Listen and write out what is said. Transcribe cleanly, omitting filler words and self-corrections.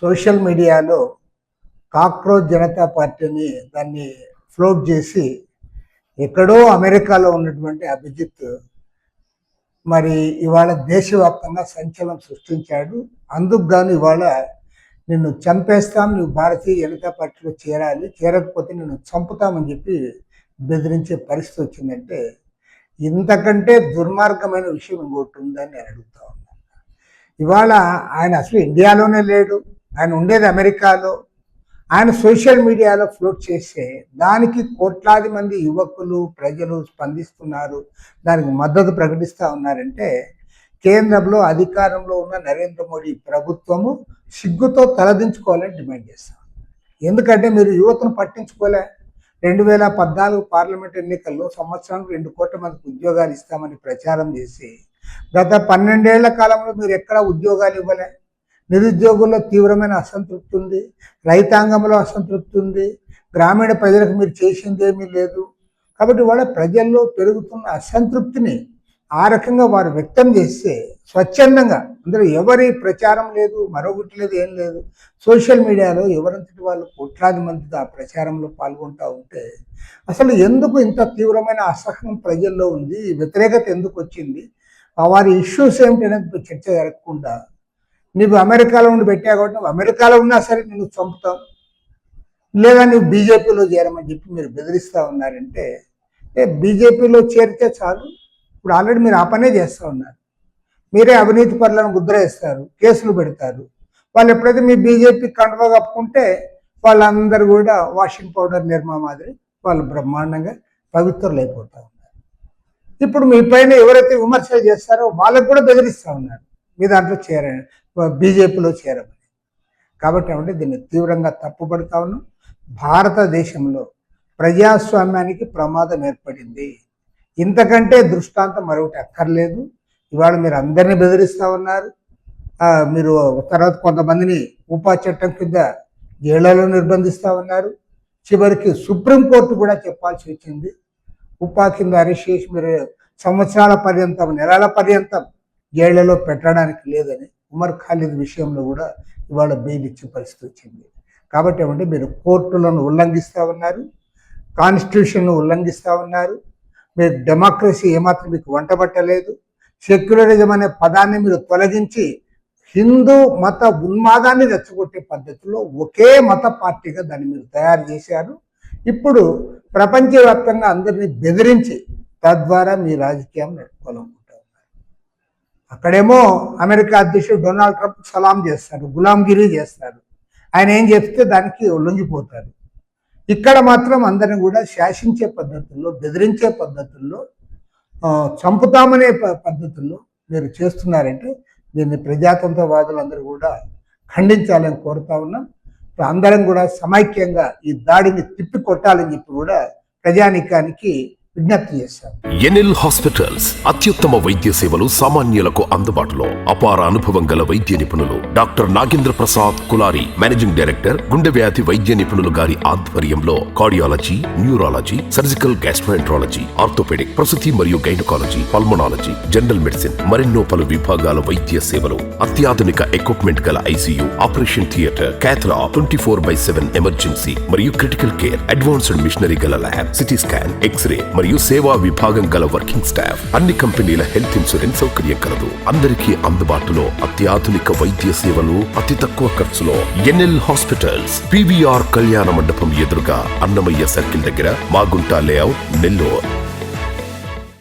Social మీడియాలో cockroach Janata పార్టీని దాన్ని ఫ్లోట్ చేసి ఎక్కడో అమెరికాలో ఉన్నటువంటి అభిజిత్ మరి ఇవాళ దేశవ్యాప్తంగా సంచలనం సృష్టించాడు. అందుకు గాను ఇవాళ నిన్ను చంపేస్తాం, నువ్వు భారతీయ జనతా పార్టీలో చేరాలి, చేరకపోతే నిన్ను చంపుతామని చెప్పి బెదిరించే పరిస్థితి వచ్చిందంటే ఇంతకంటే దుర్మార్గమైన విషయం ఇంకోటి ఉందని నేను అడుగుతా ఉన్నాను. ఇవాళ ఆయన అసలు ఇండియాలోనే లేడు, ఆయన ఉండేది అమెరికాలో. ఆయన సోషల్ మీడియాలో ఫ్లోట్ చేస్తే దానికి కోట్లాది మంది యువకులు ప్రజలు స్పందిస్తున్నారు, దానికి మద్దతు ప్రకటిస్తూ ఉన్నారంటే కేంద్రంలో అధికారంలో ఉన్న నరేంద్ర మోడీ ప్రభుత్వము సిగ్గుతో తలదించుకోవాలని డిమాండ్ చేస్తాం. ఎందుకంటే మీరు యువతను పట్టించుకోలే. 2014 పార్లమెంట్ ఎన్నికల్లో సంవత్సరానికి 2 కోట్ల మందికి ఉద్యోగాలు ఇస్తామని ప్రచారం చేసి గత 12 ఏళ్ల కాలంలో మీరు ఎక్కడ ఉద్యోగాలు ఇవ్వలే. నిరుద్యోగుల్లో తీవ్రమైన అసంతృప్తి ఉంది, రైతాంగంలో అసంతృప్తి ఉంది, గ్రామీణ ప్రజలకు మీరు చేసింది ఏమీ లేదు. కాబట్టి వాళ్ళ ప్రజల్లో పెరుగుతున్న అసంతృప్తిని ఆ రకంగా వారు వ్యక్తం చేస్తే స్వచ్ఛందంగా, అందులో ఎవరి ప్రచారం లేదు, మరొకటి లేదు, ఏం లేదు, సోషల్ మీడియాలో ఎవరంతటి వాళ్ళు కోట్లాది మంది ఆ ప్రచారంలో పాల్గొంటూ ఉంటే అసలు ఎందుకు ఇంత తీవ్రమైన అసహనం ప్రజల్లో ఉంది, వ్యతిరేకత ఎందుకు వచ్చింది, వారి ఇష్యూస్ ఏమిటి అనేది చర్చ జరగకుండా నీవు అమెరికాలో ఉండి పెట్టా కాబట్టి నువ్వు అమెరికాలో ఉన్నా సరే నిన్ను చంపుతాం, లేదా నువ్వు బీజేపీలో చేరమని చెప్పి మీరు బెదిరిస్తూ ఉన్నారంటే బీజేపీలో చేరితే చాలు. ఇప్పుడు ఆల్రెడీ మీరు ఆ పనే చేస్తూ ఉన్నారు. మీరే అవినీతి పరులను ముద్ర వేస్తారు, కేసులు పెడతారు. వాళ్ళు ఎప్పుడైతే మీ బీజేపీ కండువా కప్పుకుంటే వాళ్ళందరూ కూడా వాషింగ్ పౌడర్ నిర్మా మాదిరి వాళ్ళు బ్రహ్మాండంగా పవిత్రులు అయిపోతూ ఉన్నారు. ఇప్పుడు మీ పైన ఎవరైతే విమర్శలు చేస్తారో వాళ్ళకు కూడా బెదిరిస్తూ ఉన్నారు, మీ దాంట్లో బీజేపీలో చేరమని. కాబట్టి అంటే దీన్ని తీవ్రంగా తప్పుపడతా ఉన్నాం. భారతదేశంలో ప్రజాస్వామ్యానికి ప్రమాదం ఏర్పడింది. ఇంతకంటే దృష్టాంతం మరొకటి అక్కర్లేదు. ఇవాళ మీరు అందరినీ బెదిరిస్తూ ఉన్నారు. మీరు తర్వాత కొంతమందిని ఉపా చట్టం కింద జైళ్లలో నిర్బంధిస్తూ ఉన్నారు. చివరికి సుప్రీంకోర్టు కూడా చెప్పాల్సి వచ్చింది, ఉపా కింద అరెస్ట్ చేసి మీరు సంవత్సరాల పర్యంతం, నెలల పర్యంతం జైళ్లలో పెట్టడానికి లేదని ఉమర్ ఖాలిద్ విషయంలో కూడా ఇవాళ బెయిల్ ఇచ్చే పరిస్థితి వచ్చింది. కాబట్టి ఏమంటే మీరు కోర్టులను ఉల్లంఘిస్తూ ఉన్నారు, కాన్స్టిట్యూషన్ను ఉల్లంఘిస్తూ ఉన్నారు, మీరు డెమోక్రసీ ఏమాత్రం మీకు వంటబట్టలేదు. సెక్యులరిజం అనే పదాన్ని మీరు తొలగించి హిందూ మత ఉన్మాదాన్ని రెచ్చగొట్టే పద్ధతిలో ఒకే మత పార్టీగా దాన్ని మీరు తయారు చేశారు. ఇప్పుడు ప్రపంచవ్యాప్తంగా అందరినీ బెదిరించి తద్వారా మీ రాజకీయం నడుపుకోవాలనుకుంటా ఉన్నారు. అక్కడేమో అమెరికా అధ్యక్షుడు డొనాల్డ్ ట్రంప్ సలాం చేస్తారు, గులాంగిరి చేస్తారు, ఆయన ఏం చెప్తే దానికి లొంగిపోతారు. ఇక్కడ మాత్రం అందరిని కూడా శాసించే పద్ధతుల్లో, బెదిరించే పద్ధతుల్లో, చంపుతామనే పద్ధతుల్లో మీరు చేస్తున్నారంటే దీన్ని ప్రజాతంత్రవాదులందరూ కూడా ఖండించాలని కోరుతా ఉన్నాం. అందరం కూడా సమైక్యంగా ఈ దాడిని తిప్పి కొట్టాలని చెప్పి కూడా ప్రజానీకానికి విజ్ఞప్తి చేశారు. ఎన్ఎల్ హాస్పిటల్స్ అత్యుత్తమ వైద్య సేవలు సామాన్యులకు అందుబాటులో. అపార అనుభవం గల వైద్య నిపుణులు doctor Nagendra Prasad Kulari, managing director, గుండె వ్యాధి వైద్య నిపుణులు గారి ఆధ్వర్యంలో cardiology, neurology, surgical gastroenterology, orthopaedic, ప్రసూతి మరియు గైనకాలజీ, పల్మనాలజీ, జనరల్ మెడిసిన్, మరెన్నో పలు విభాగాల వైద్య సేవలు, అత్యాధునిక ఎక్విప్మెంట్ గల ఐసీయూ, ఆపరేషన్ థియేటర్, క్యాథ్లా, 24/7 ఎమర్జెన్సీ మరియు క్రిటికల్ కేర్, అడ్వాన్స్డ్ మిషనరీ గల ల్యాబ్, సిటీ స్కాన్, ఎక్స్రే మరియు సేవా విభాగం గల వర్కింగ్ స్టాఫ్, అన్ని కంపెనీల హెల్త్ ఇన్సూరెన్స్ సౌకర్యం కలదు. అందరికీ అందుబాటులో అత్యాధునిక వైద్య సేవలు అతి తక్కువ ఖర్చులో. ఎన్ఎల్ హాస్పిటల్స్, పివిఆర్ కళ్యాణ మండపం ఎదురుగా, అన్నమయ్య సర్కిల్ దగ్గర, మాగుంట లేఅవుట్, నెల్లూరు.